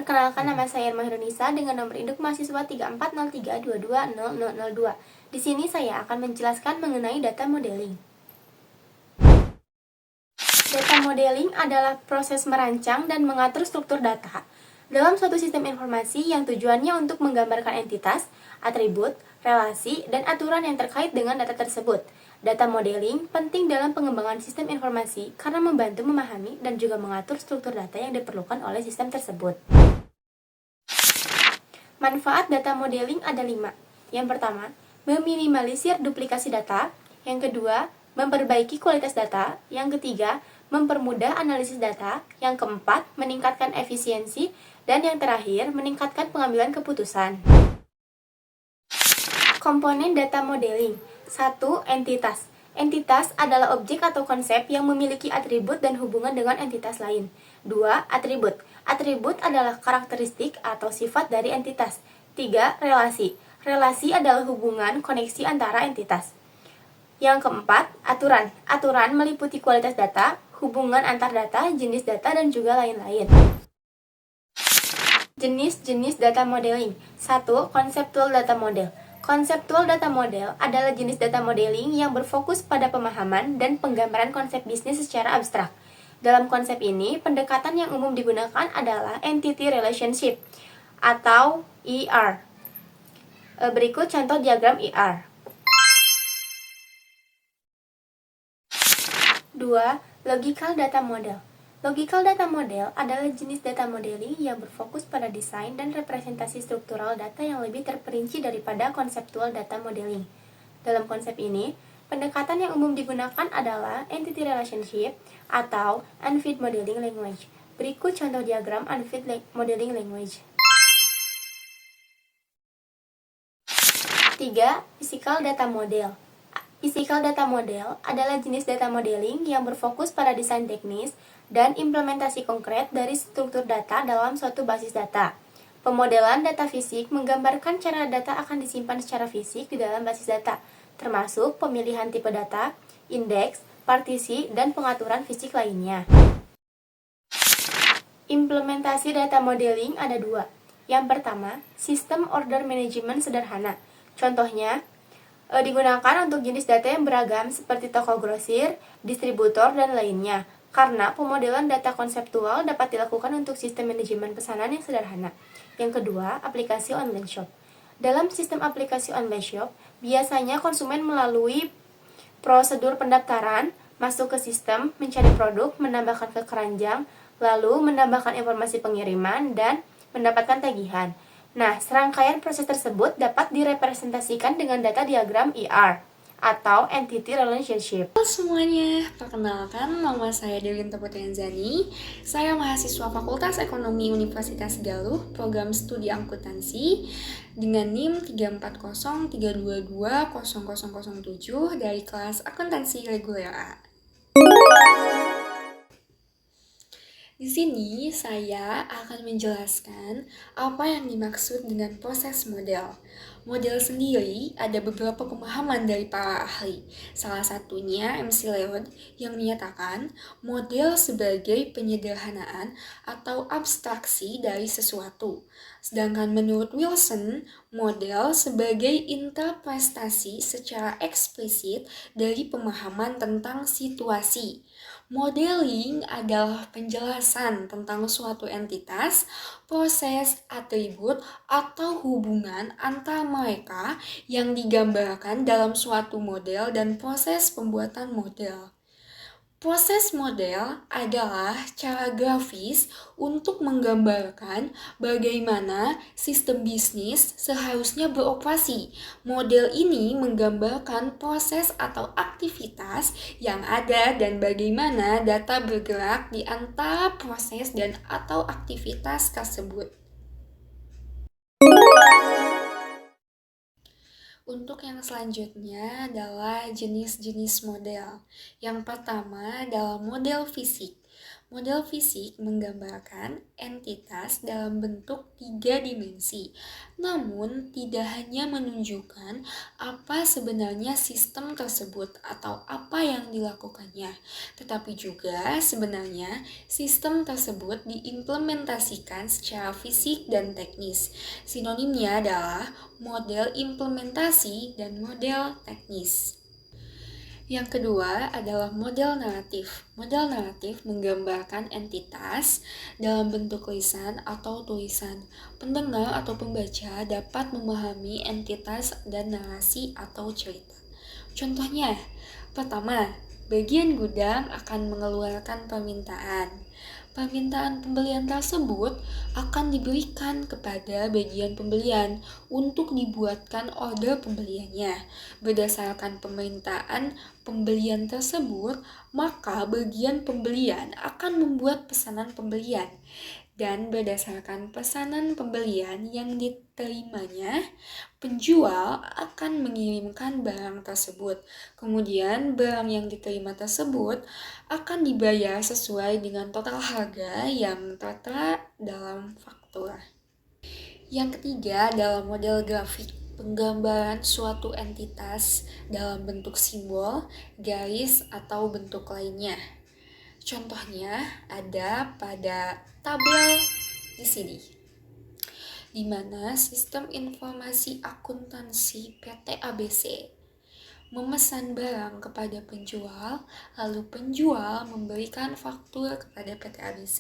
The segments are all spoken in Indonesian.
Perkenalkan, nama saya Irma Hirunisa dengan nomor induk mahasiswa 340322200002. Di sini saya akan menjelaskan mengenai data modeling. Data modeling adalah proses merancang dan mengatur struktur data dalam suatu sistem informasi yang tujuannya untuk menggambarkan entitas, atribut, relasi, dan aturan yang terkait dengan data tersebut. Data modeling penting dalam pengembangan sistem informasi karena membantu memahami dan juga mengatur struktur data yang diperlukan oleh sistem tersebut. Manfaat data modeling ada 5. Yang pertama, meminimalisir duplikasi data. Yang kedua, memperbaiki kualitas data. Yang ketiga, mempermudah analisis data. Yang keempat, meningkatkan efisiensi. Dan yang terakhir, meningkatkan pengambilan keputusan. Komponen data modeling. 1. Entitas. Entitas adalah objek atau konsep yang memiliki atribut dan hubungan dengan entitas lain. 2. Atribut. Atribut adalah karakteristik atau sifat dari entitas. 3. Relasi. Relasi adalah hubungan koneksi antara entitas. Yang keempat, aturan. Aturan meliputi kualitas data, hubungan antar data, jenis data, dan juga lain-lain. Jenis-jenis data modeling. 1. Conceptual data model. Conceptual data model adalah jenis data modeling yang berfokus pada pemahaman dan penggambaran konsep bisnis secara abstrak. Dalam konsep ini, pendekatan yang umum digunakan adalah Entity Relationship atau ER. Berikut contoh diagram ER. 2. Logical data model. Logical data model adalah jenis data modeling yang berfokus pada desain dan representasi struktural data yang lebih terperinci daripada conceptual data modeling. Dalam konsep ini, pendekatan yang umum digunakan adalah Entity Relationship atau Unfit Modeling Language. Berikut contoh diagram Unfit Modeling Language. 3. Physical data model. Physical data model adalah jenis data modeling yang berfokus pada desain teknis dan implementasi konkret dari struktur data dalam suatu basis data. Pemodelan data fisik menggambarkan cara data akan disimpan secara fisik di dalam basis data, termasuk pemilihan tipe data, indeks, partisi, dan pengaturan fisik lainnya. Implementasi data modeling ada 2. Yang pertama, sistem order management sederhana. Contohnya, digunakan untuk jenis data yang beragam seperti toko grosir, distributor, dan lainnya. Karena pemodelan data konseptual dapat dilakukan untuk sistem manajemen pesanan yang sederhana. Yang kedua, aplikasi online shop. Dalam sistem aplikasi online shop, biasanya konsumen melalui prosedur pendaftaran, masuk ke sistem, mencari produk, menambahkan ke keranjang, lalu menambahkan informasi pengiriman, dan mendapatkan tagihan. Nah, serangkaian proses tersebut dapat direpresentasikan dengan data diagram ER atau Entity Relationship. Halo semuanya, perkenalkan nama saya Delin Putenzani. Saya mahasiswa Fakultas Ekonomi Universitas Galuh, program studi akuntansi dengan NIM 34032200007 dari kelas akuntansi reguler A. Di sini saya akan menjelaskan apa yang dimaksud dengan proses model. Model sendiri ada beberapa pemahaman dari para ahli. Salah satunya MC Leod yang menyatakan model sebagai penyederhanaan atau abstraksi dari sesuatu. Sedangkan menurut Wilson, model sebagai interpretasi secara eksplisit dari pemahaman tentang situasi. Modeling adalah penjelasan tentang suatu entitas, proses, atribut, atau hubungan antara mereka yang digambarkan dalam suatu model dan proses pembuatan model. Proses model adalah cara grafis untuk menggambarkan bagaimana sistem bisnis seharusnya beroperasi. Model ini menggambarkan proses atau aktivitas yang ada dan bagaimana data bergerak di antara proses dan atau aktivitas tersebut. Untuk yang selanjutnya adalah jenis-jenis model. Yang pertama adalah model fisik. Model fisik menggambarkan entitas dalam bentuk 3 dimensi, namun tidak hanya menunjukkan apa sebenarnya sistem tersebut atau apa yang dilakukannya, tetapi juga sebenarnya sistem tersebut diimplementasikan secara fisik dan teknis. Sinonimnya adalah model implementasi dan model teknis. Yang kedua adalah model naratif. Model naratif menggambarkan entitas dalam bentuk lisan atau tulisan. Pendengar atau pembaca dapat memahami entitas dan narasi atau cerita. Contohnya, pertama, bagian gudang akan mengeluarkan permintaan. Permintaan pembelian tersebut akan diberikan kepada bagian pembelian untuk dibuatkan order pembeliannya. Berdasarkan permintaan pembelian tersebut, maka bagian pembelian akan membuat pesanan pembelian. Dan berdasarkan pesanan pembelian yang diterimanya, penjual akan mengirimkan barang tersebut. Kemudian barang yang diterima tersebut akan dibayar sesuai dengan total harga yang tertera dalam faktur. Yang ketiga adalah model grafik, penggambaran suatu entitas dalam bentuk simbol, garis, atau bentuk lainnya. Contohnya ada pada tabel di sini, di mana sistem informasi akuntansi PT ABC memesan barang kepada penjual, lalu penjual memberikan faktur kepada PT ABC.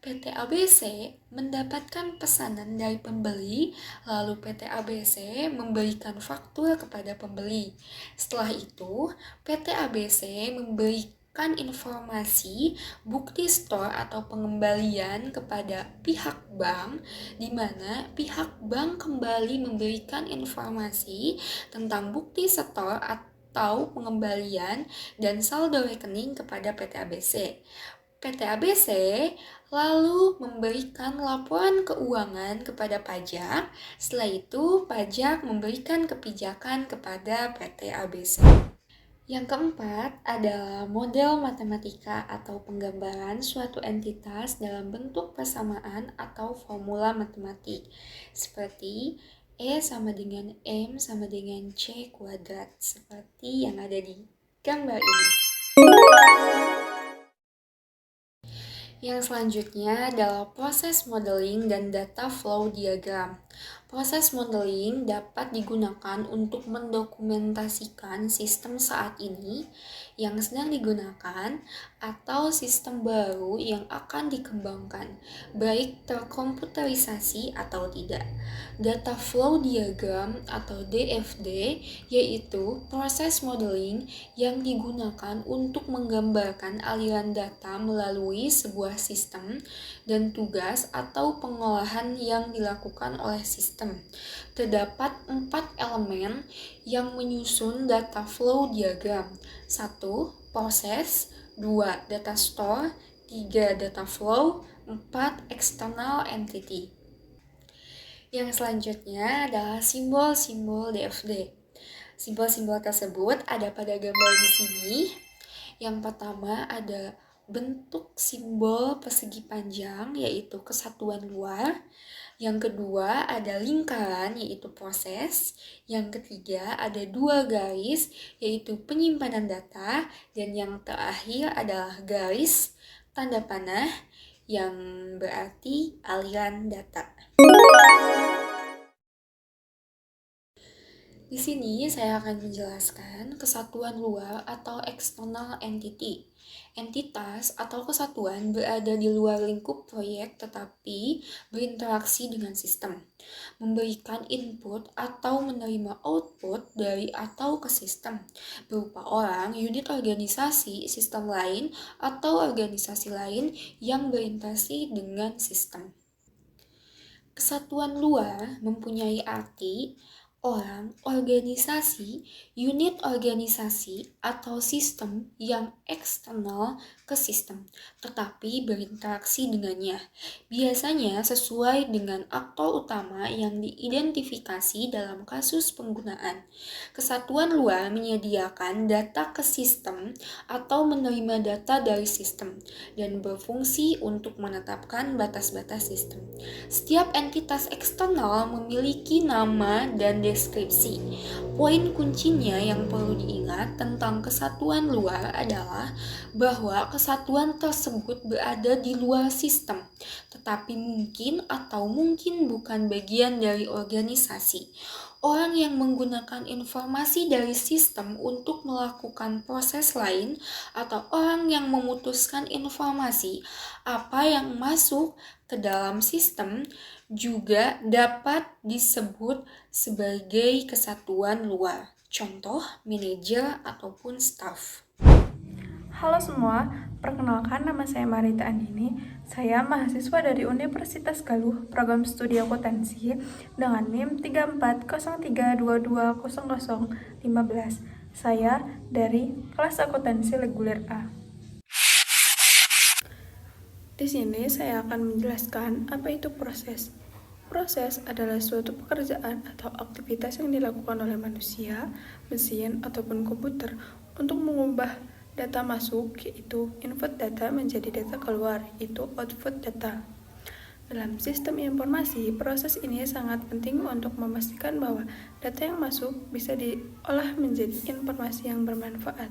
PT ABC mendapatkan pesanan dari pembeli, lalu PT ABC memberikan faktur kepada pembeli. Setelah itu, PT ABC memberikan informasi bukti store atau pengembalian kepada pihak bank, di mana pihak bank kembali memberikan informasi tentang bukti store atau pengembalian dan saldo rekening kepada PT ABC. PT ABC lalu memberikan laporan keuangan kepada pajak. Setelah itu, pajak memberikan kebijakan kepada PT ABC. Yang keempat adalah model matematika atau penggambaran suatu entitas dalam bentuk persamaan atau formula matematik, seperti E sama dengan M sama dengan C kuadrat, seperti yang ada di gambar ini. Yang selanjutnya adalah proses modeling dan data flow diagram. Proses modeling dapat digunakan untuk mendokumentasikan sistem saat ini yang sedang digunakan atau sistem baru yang akan dikembangkan, baik terkomputerisasi atau tidak. Data flow diagram atau DFD yaitu proses modeling yang digunakan untuk menggambarkan aliran data melalui sebuah sistem dan tugas atau pengolahan yang dilakukan oleh sistem. Terdapat 4 elemen yang menyusun data flow diagram. 1. Proses, 2. Data store, 3. Data flow, 4. External entity. Yang selanjutnya adalah simbol-simbol DFD. Simbol-simbol tersebut ada pada gambar di sini. Yang pertama ada bentuk simbol persegi panjang, yaitu kesatuan luar. Yang kedua ada lingkaran, yaitu proses. Yang ketiga ada 2 garis, yaitu penyimpanan data. Dan yang terakhir adalah garis tanda panah, yang berarti aliran data. Di sini saya akan menjelaskan kesatuan luar atau external entity. Entitas atau kesatuan berada di luar lingkup proyek tetapi berinteraksi dengan sistem, memberikan input atau menerima output dari atau ke sistem, berupa orang, unit organisasi, sistem lain, atau organisasi lain yang berinteraksi dengan sistem. Kesatuan luar mempunyai arti orang, organisasi, unit organisasi, atau sistem yang eksternal ke sistem, tetapi berinteraksi dengannya. Biasanya sesuai dengan aktor utama yang diidentifikasi dalam kasus penggunaan. Kesatuan luar menyediakan data ke sistem atau menerima data dari sistem dan berfungsi untuk menetapkan batas-batas sistem. Setiap entitas eksternal memiliki nama dan deskripsi. Poin kuncinya yang perlu diingat tentang kesatuan luar adalah bahwa kesatuan tersebut berada di luar sistem, tetapi mungkin atau mungkin bukan bagian dari organisasi. Orang yang menggunakan informasi dari sistem untuk melakukan proses lain, atau orang yang memutuskan informasi apa yang masuk ke dalam sistem juga dapat disebut sebagai kesatuan luar. Contoh, manajer ataupun staf. Halo semua, perkenalkan nama saya Marita Andini. Saya mahasiswa dari Universitas Galuh, program studi akuntansi dengan NIM 3403220015. Saya dari kelas akuntansi reguler A. Di sini saya akan menjelaskan apa itu proses. Proses adalah suatu pekerjaan atau aktivitas yang dilakukan oleh manusia, mesin, ataupun komputer untuk mengubah data masuk, yaitu input data, menjadi data keluar, yaitu output data. Dalam sistem informasi, proses ini sangat penting untuk memastikan bahwa data yang masuk bisa diolah menjadi informasi yang bermanfaat.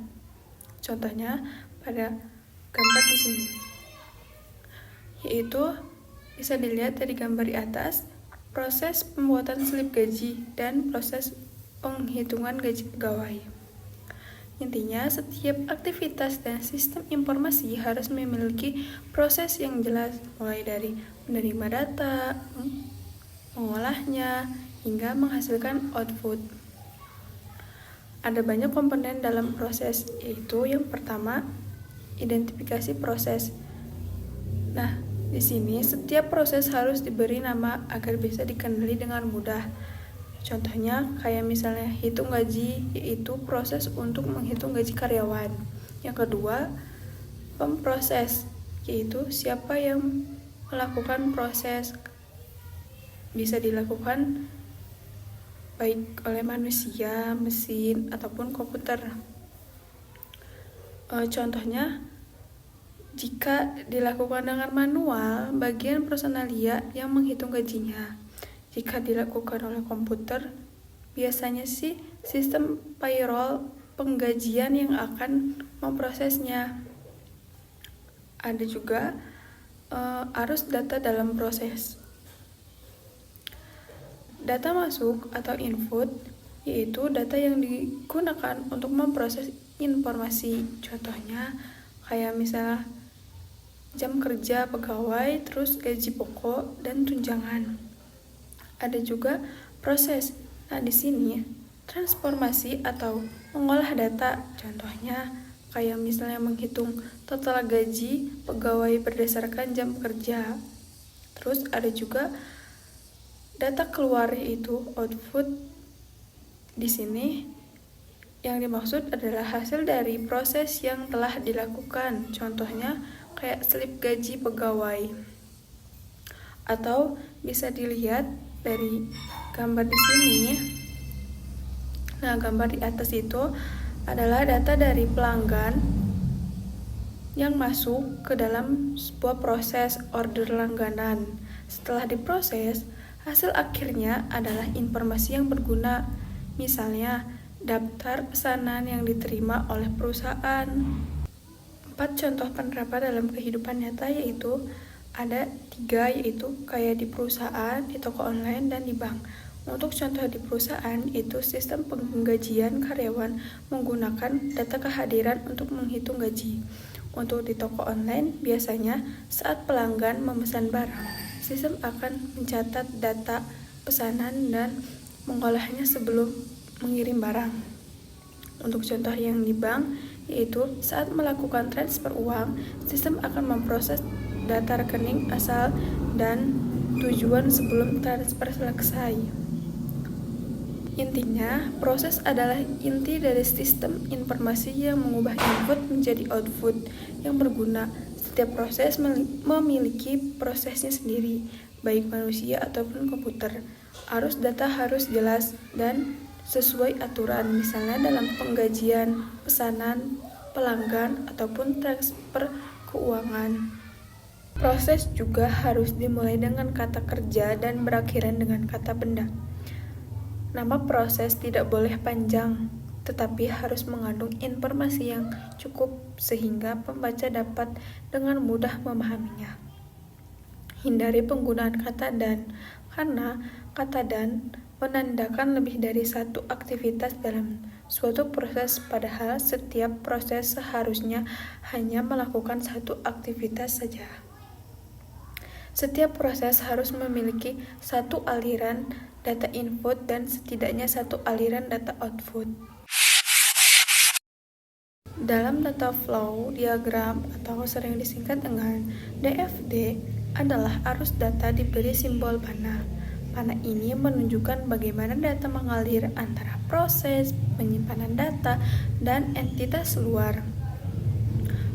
Contohnya pada gambar di sini, yaitu bisa dilihat dari gambar di atas, proses pembuatan slip gaji dan proses penghitungan gaji pegawai. Intinya, setiap aktivitas dan sistem informasi harus memiliki proses yang jelas, mulai dari menerima data, mengolahnya, hingga menghasilkan output. Ada banyak komponen dalam proses, yaitu yang pertama, identifikasi proses. Nah, di sini setiap proses harus diberi nama agar bisa dikenali dengan mudah. Contohnya kayak misalnya hitung gaji, yaitu proses untuk menghitung gaji karyawan. Yang kedua, pemproses, yaitu siapa yang melakukan proses. Bisa dilakukan baik oleh manusia, mesin, ataupun komputer. Contohnya, jika dilakukan dengan manual, bagian personalia yang menghitung gajinya. Jika dilakukan oleh komputer, biasanya sih sistem payroll penggajian yang akan memprosesnya. Ada juga arus data dalam proses. Data masuk atau input, yaitu data yang digunakan untuk memproses informasi. Contohnya kayak misalnya jam kerja pegawai, terus gaji pokok dan tunjangan. Ada juga proses. Nah, di sini transformasi atau mengolah data. Contohnya kayak misalnya menghitung total gaji pegawai berdasarkan jam kerja. Terus ada juga data keluar, yaitu output. Di sini yang dimaksud adalah hasil dari proses yang telah dilakukan. Contohnya kayak slip gaji pegawai. Atau bisa dilihat dari gambar di sini. Nah, gambar di atas itu adalah data dari pelanggan yang masuk ke dalam sebuah proses order langganan. Setelah diproses, hasil akhirnya adalah informasi yang berguna. Misalnya, daftar pesanan yang diterima oleh perusahaan. 4 contoh penerapan dalam kehidupan nyata yaitu ada 3, yaitu kayak di perusahaan, di toko online, dan di bank. Untuk contoh di perusahaan, itu sistem penggajian karyawan menggunakan data kehadiran untuk menghitung gaji. Untuk di toko online, biasanya saat pelanggan memesan barang, sistem akan mencatat data pesanan dan mengolahnya sebelum mengirim barang. Untuk contoh yang di bank, yaitu saat melakukan transfer uang, sistem akan memproses data rekening asal dan tujuan sebelum transfer selesai. Intinya, proses adalah inti dari sistem informasi yang mengubah input menjadi output yang berguna. Setiap proses memiliki prosesnya sendiri, baik manusia ataupun komputer. Arus data harus jelas dan sesuai aturan, misalnya dalam penggajian, pesanan, pelanggan, ataupun transfer keuangan. Proses juga harus dimulai dengan kata kerja dan berakhiran dengan kata benda. Nama proses tidak boleh panjang, tetapi harus mengandung informasi yang cukup sehingga pembaca dapat dengan mudah memahaminya. Hindari penggunaan kata "dan", karena kata "dan" menandakan lebih dari satu aktivitas dalam suatu proses, padahal setiap proses seharusnya hanya melakukan satu aktivitas saja. Setiap proses harus memiliki satu aliran data input dan setidaknya satu aliran data output. Dalam data flow diagram atau sering disingkat dengan DFD adalah arus data diberi simbol panah. Panah ini menunjukkan bagaimana data mengalir antara proses penyimpanan data dan entitas luar.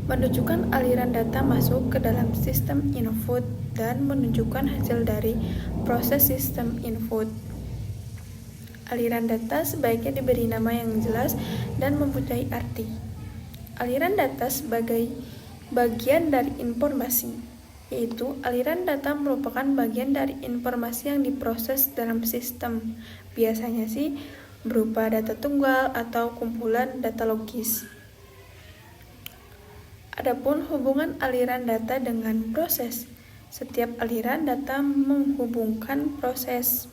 Menunjukkan aliran data masuk ke dalam sistem input dan menunjukkan hasil dari proses sistem input. Aliran data sebaiknya diberi nama yang jelas dan mempunyai arti. Aliran data sebagai bagian dari informasi, yaitu aliran data merupakan bagian dari informasi yang diproses dalam sistem. Biasanya sih berupa data tunggal atau kumpulan data logis. Adapun hubungan aliran data dengan proses, setiap aliran data menghubungkan proses.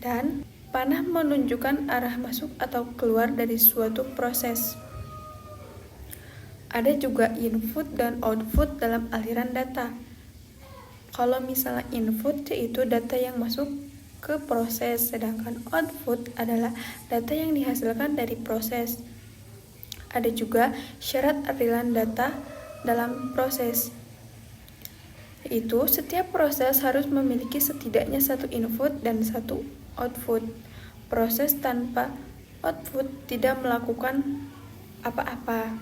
Dan panah menunjukkan arah masuk atau keluar dari suatu proses. Ada juga input dan output dalam aliran data. Kalau misalnya input yaitu data yang masuk ke proses, sedangkan output adalah data yang dihasilkan dari proses. Ada juga syarat aliran data dalam proses, yaitu setiap proses harus memiliki setidaknya satu input dan satu output. Proses tanpa output tidak melakukan apa-apa,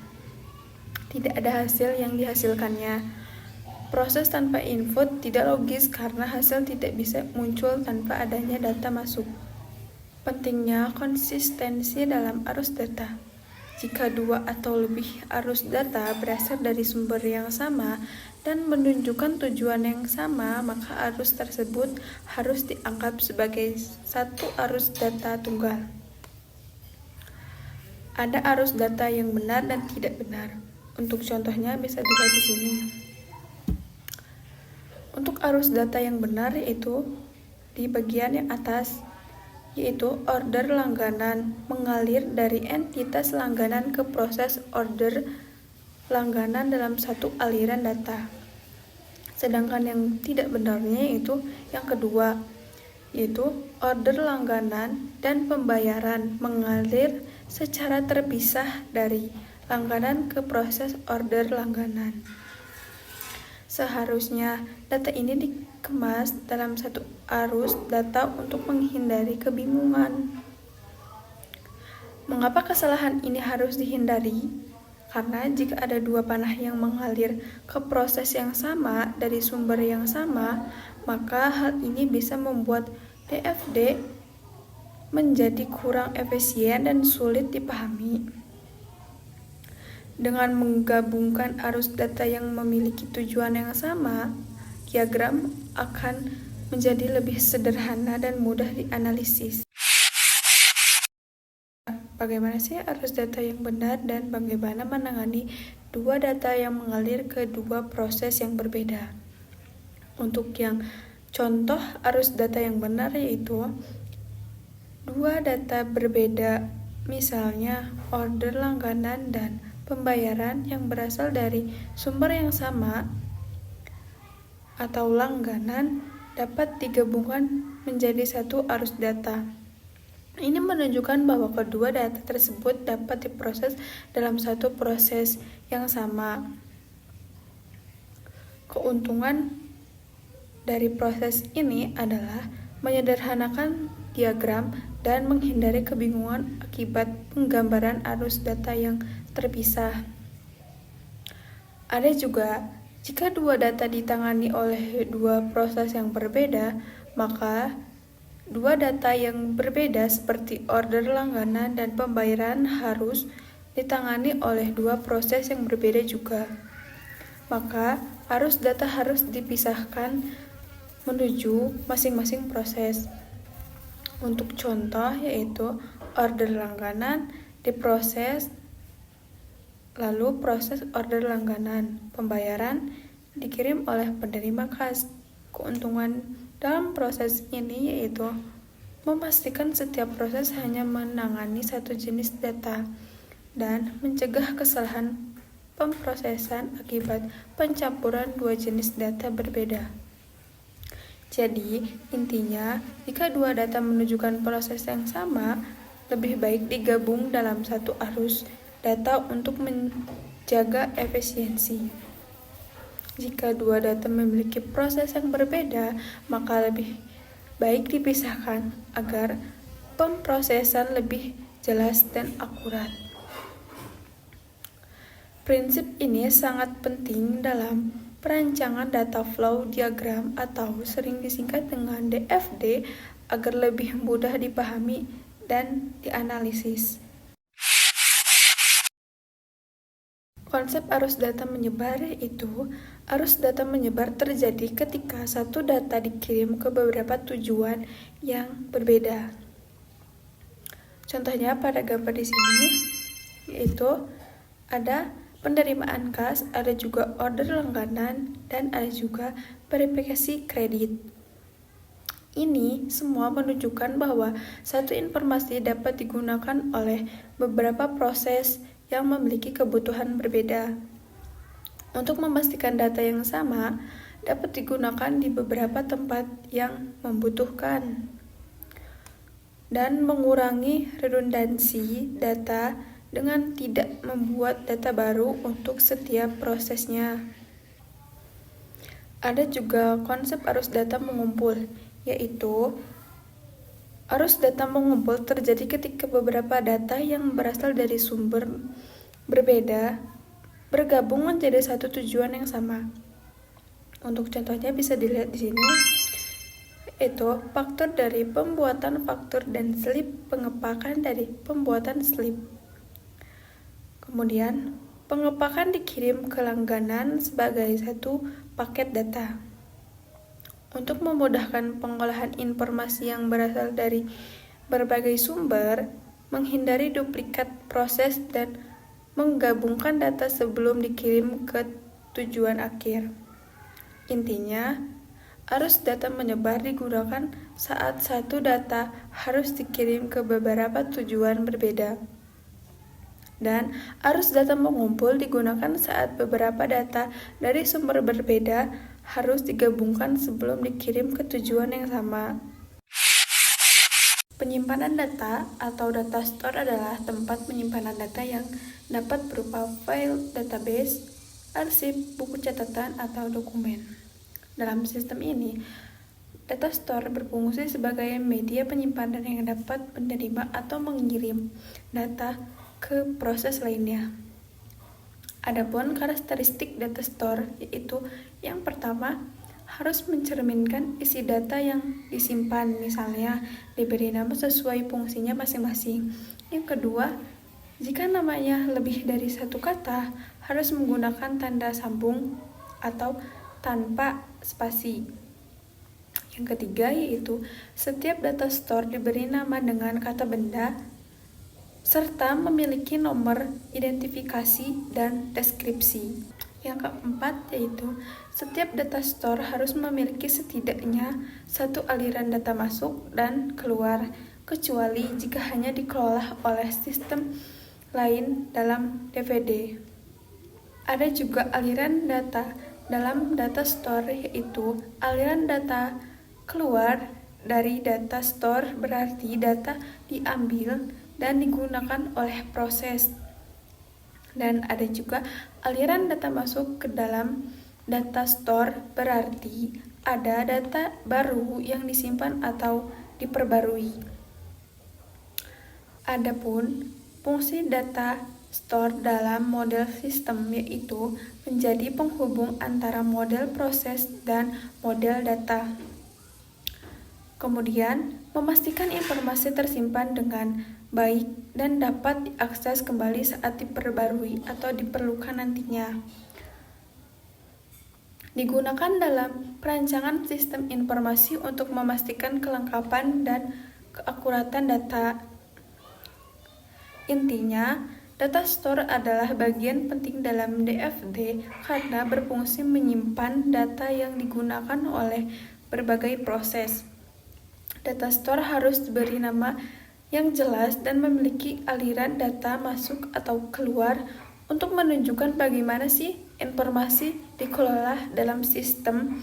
tidak ada hasil yang dihasilkannya. Proses tanpa input tidak logis karena hasil tidak bisa muncul tanpa adanya data masuk. Pentingnya konsistensi dalam arus data. Jika dua atau lebih arus data berasal dari sumber yang sama dan menunjukkan tujuan yang sama, maka arus tersebut harus dianggap sebagai satu arus data tunggal. Ada arus data yang benar dan tidak benar. Untuk contohnya bisa dilihat di sini. Untuk arus data yang benar yaitu di bagian yang atas, yaitu order langganan mengalir dari entitas langganan ke proses order langganan dalam satu aliran data. Sedangkan yang tidak benarnya yaitu yang kedua, yaitu order langganan dan pembayaran mengalir secara terpisah dari langganan ke proses order langganan. Seharusnya data ini dikemas dalam satu arus data untuk menghindari kebingungan. Mengapa kesalahan ini harus dihindari? Karena jika ada dua panah yang mengalir ke proses yang sama dari sumber yang sama, maka hal ini bisa membuat DFD menjadi kurang efisien dan sulit dipahami. Dengan menggabungkan arus data yang memiliki tujuan yang sama, diagram akan menjadi lebih sederhana dan mudah dianalisis. Bagaimana sih arus data yang benar dan bagaimana menangani dua data yang mengalir ke dua proses yang berbeda? Untuk yang contoh arus data yang benar yaitu dua data berbeda, misalnya order langganan dan pembayaran yang berasal dari sumber yang sama atau langganan dapat digabungkan menjadi satu arus data. Ini menunjukkan bahwa kedua data tersebut dapat diproses dalam satu proses yang sama. Keuntungan dari proses ini adalah menyederhanakan diagram dan menghindari kebingungan akibat penggambaran arus data yang terpisah. Ada juga, jika dua data ditangani oleh dua proses yang berbeda, maka dua data yang berbeda seperti order langganan dan pembayaran harus ditangani oleh dua proses yang berbeda juga. Maka arus data harus dipisahkan menuju masing-masing proses. Untuk contoh yaitu order langganan diproses, lalu proses order langganan pembayaran dikirim oleh penerima kas. Keuntungan dalam proses ini yaitu memastikan setiap proses hanya menangani satu jenis data dan mencegah kesalahan pemrosesan akibat pencampuran dua jenis data berbeda. Jadi, intinya, jika dua data menunjukkan proses yang sama, lebih baik digabung dalam satu arus data untuk menjaga efisiensi. Jika dua data memiliki proses yang berbeda, maka lebih baik dipisahkan agar pemrosesan lebih jelas dan akurat. Prinsip ini sangat penting dalam perancangan data flow diagram atau sering disingkat dengan DFD agar lebih mudah dipahami dan dianalisis. Konsep arus data menyebar yaitu arus data menyebar terjadi ketika satu data dikirim ke beberapa tujuan yang berbeda. Contohnya pada gambar di sini yaitu ada penerimaan kas, ada juga order langganan, dan ada juga verifikasi kredit. Ini semua menunjukkan bahwa satu informasi dapat digunakan oleh beberapa proses yang memiliki kebutuhan berbeda. Untuk memastikan data yang sama dapat digunakan di beberapa tempat yang membutuhkan dan mengurangi redundansi data dengan tidak membuat data baru untuk setiap prosesnya. Ada juga konsep arus data mengumpul, yaitu arus data mengumpul terjadi ketika beberapa data yang berasal dari sumber berbeda bergabung menjadi satu tujuan yang sama. Untuk contohnya bisa dilihat di sini, yaitu faktur dari pembuatan faktur dan slip pengepakan dari pembuatan slip. Kemudian, pengepakan dikirim ke langganan sebagai satu paket data. Untuk memudahkan pengolahan informasi yang berasal dari berbagai sumber, menghindari duplikat proses dan menggabungkan data sebelum dikirim ke tujuan akhir. Intinya, arus data menyebar digunakan saat satu data harus dikirim ke beberapa tujuan berbeda. Dan arus data mengumpul digunakan saat beberapa data dari sumber berbeda harus digabungkan sebelum dikirim ke tujuan yang sama. Penyimpanan data atau data store adalah tempat penyimpanan data yang dapat berupa file database, arsip, buku catatan, atau dokumen. Dalam sistem ini, data store berfungsi sebagai media penyimpanan yang dapat menerima atau mengirim data ke proses lainnya. Adapun karakteristik data store yaitu yang pertama harus mencerminkan isi data yang disimpan, misalnya diberi nama sesuai fungsinya masing-masing. Yang kedua, jika namanya lebih dari satu kata, harus menggunakan tanda sambung atau tanpa spasi. Yang ketiga yaitu setiap data store diberi nama dengan kata benda serta memiliki nomor identifikasi dan deskripsi. Yang keempat yaitu setiap data store harus memiliki setidaknya satu aliran data masuk dan keluar, kecuali jika hanya dikelola oleh sistem lain dalam DVD. Ada juga aliran data dalam data store yaitu aliran data keluar dari data store berarti data diambil dan digunakan oleh proses. Dan ada juga aliran data masuk ke dalam data store berarti ada data baru yang disimpan atau diperbarui. Adapun fungsi data store dalam model sistem yaitu menjadi penghubung antara model proses dan model data. Kemudian, memastikan informasi tersimpan dengan baik dan dapat diakses kembali saat diperbarui atau diperlukan nantinya. Digunakan dalam perancangan sistem informasi untuk memastikan kelengkapan dan keakuratan data. Intinya, data store adalah bagian penting dalam DFD karena berfungsi menyimpan data yang digunakan oleh berbagai proses. Data store harus diberi nama yang jelas dan memiliki aliran data masuk atau keluar untuk menunjukkan bagaimana sih informasi dikelola dalam sistem